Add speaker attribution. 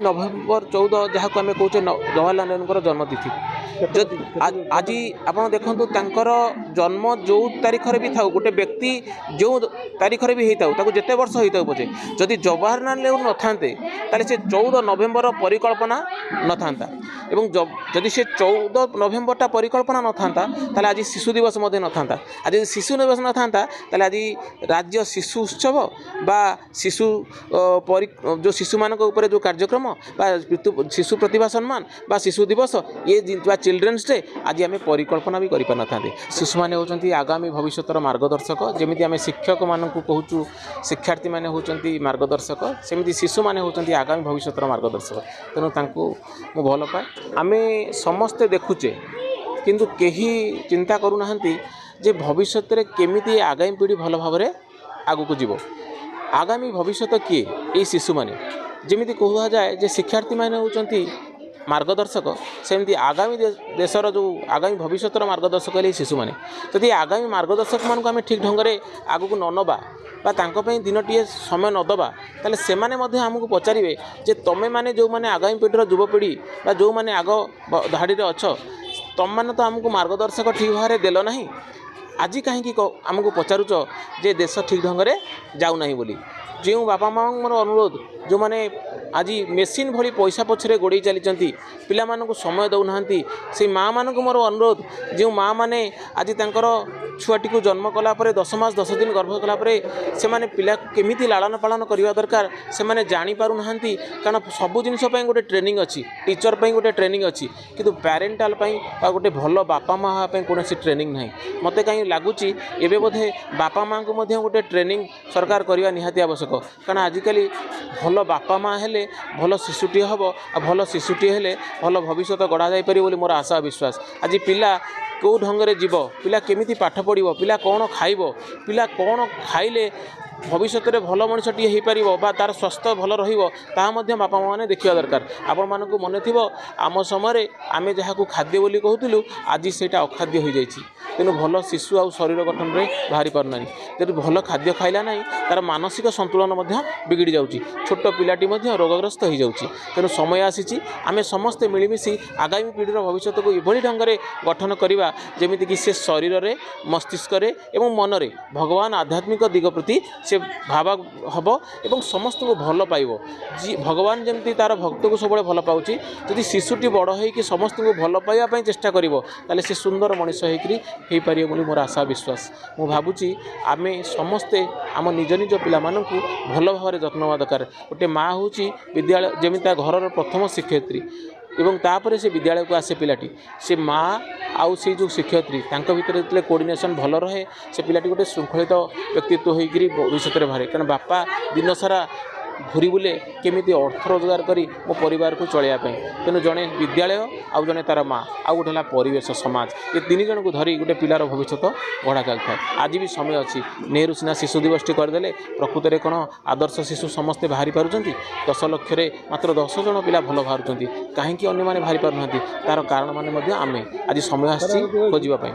Speaker 1: नवेम्बर 14 जहाँ को आम कहे जवाहरलाल नेहरू जन्मतिथि जदि आज आप देखूँ जन्म जो तारीख भी था गोटे व्यक्ति जो तारीख भी होता जिते वर्ष होता पचे जदि जवाहरलाल नेहरू न था से 14 नवेम्बर परिकल्पना न था एवं जदि से 14 नवेम्बर परिकल्पना न था आज शिशु दिवस न था आज शिशु दिवस न था आज राज्य शिशु उत्सव बा शिशु जो शिशु मान जो कार्यक्रम बा शिशु प्रतिभा सम्मान बा शिशु दिवस ये चिल्ड्रेन्स डे आज आम परिकल्पना भी करें शिशु मैंने होती आगामी भविष्य मार्गदर्शक जमी आम शिक्षक मान कहूँ शिक्षार्थी मैंने होती मार्गदर्शक सेमती शिशु मैंने होती आगामी भविष्य मार्गदर्शक तेणु मु भल पाए आम समस्ते देखुचे किंतु कहीं चिंता करूना जे भविष्य में केमी आगामी पीढ़ी भल भाव आगू को जीव आगामी भविष्य किए ये शिशु मैंने जमी कह जाए जे शिक्षार्थी मैंने होती मार्गदर्शक सेमती आगामी देशर जो आगामी भविष्य मार्गदर्शक है शिशु मैंने जदि आगामी मार्गदर्शक मान आम ठीक ढंग से आगू न नवा दिन टे समय नदबा ताले से आमको पचारे जे तुम मैंने जो मैंने आगामी पीढ़ी युवपीढ़ी जो मैंने आग धाड़ी में अच्छ तुम मैंने तो आमको मार्गदर्शक ठीक भाव देल ना आज कहीं आमको पचारुच जे देश ठीक ढंग से जाऊना बोली जो बापा माँ मोर अनुरोध जो मैंने आज मेसीन भली पैसा पछरे गोड़े चली पिला मानक समय दौना से माँ मानक मोर अनुरोध जो माँ मैंने आज तांकर छुआटी को जन्म कलापर 10 मास 10 दिन गर्भ कलापर से माने पिला केमिति लालन पालन करवा दरकार से माने जानी पारु नहांती कारण सबु जिनस गोटे ट्रेनिंग अच्छी टीचर पई गोटे ट्रेनिंग अच्छी किंतु पेरेंटाल पई गोटे भल बापा माँ हाँ कौन ट्रेनिंग ना मत कहीं लगुच एवं बोधे बापा माँ को गोटे ट्रेनिंग सरकार करवा निहाती आवश्यक कारण आजिकल भल बापा माँ हेले भल शिशुटी हम आ भल शिशुटी हेले भल भविष्य गढ़ा जाई पारि बोली मोर आशा विश्वास आज पिला कौ ढंग से जीव पिला केमिति पाठ पढ़ो पिला कौन खाइब पिला कौन खाइले भविष्य में भल मनीषटी हो पार तार स्वास्थ्य भल रपा माने देखा दरकार आपण मानक मन थी आम समय आम जहाँ को खाद्य बोली कहूँ आज से अखाद्य हो जाए तेणु भल शिशु आ शरीर गठन में बाहरी पारना तेणु भल खाद्य खाइला ना तार मानसिक संतुलन बिगड़ी जाऊँगी छोट पिलाटी रोगग्रस्त हो जाऊँगी तेणु समय आसी आम समस्ते मिलमिशि आगामी पीढ़ीर भविष्य को यह ढंग से गठन करवा जमीक से शरीर में मस्तिष्क एवं मनरे भगवान आध्यात्मिक दिग प्रति से भाव हम एवं समस्त को भल पाइब जी भगवान जमी तार भक्त को सब भल पाँच जदि शिशुटी बड़ हो समस्त को भल पाइबा चेष्टा करें से सुंदर मनीष हो पारे बोली मोर आशा विश्वास मु भावुची आम समस्ते आम निज निज पिला मानकु भल भाव जत्न दरकार गोटे माँ हूँ विद्यालय जमी घर प्रथम शिक्षयित्री एवं तापर से विद्यालय को आसे पिलाटी से माँ आउ से जो शिक्षयित्री भितर जो कोऑर्डिनेशन भल रहे से पिलाटी गोटे शृंखलित व्यक्तित्व होकर भविष्य में बाहर कारण बापा दिन सारा घूरी बुले केमिति अर्थ रोजगार करी मो परिवार को चलैयापी तेणु जड़े विद्यालय आउ जड़े तार माँ आउ गोटे है परिवेश समाज ये 3 जन को धरी गोटे पिलार भविष्य गढ़ा चलता है आज भी समय अच्छी नेहरू सीना शिशु दिवस टी करदे प्रकृत में कौन आदर्श शिशु समस्ते बाहरी पार्टी 10 लक्ष मात्र 10 जन पिला भल बाहर कहीं अन्य बाहरी पार तार कारण मान आम आज समय आसी खोजापी।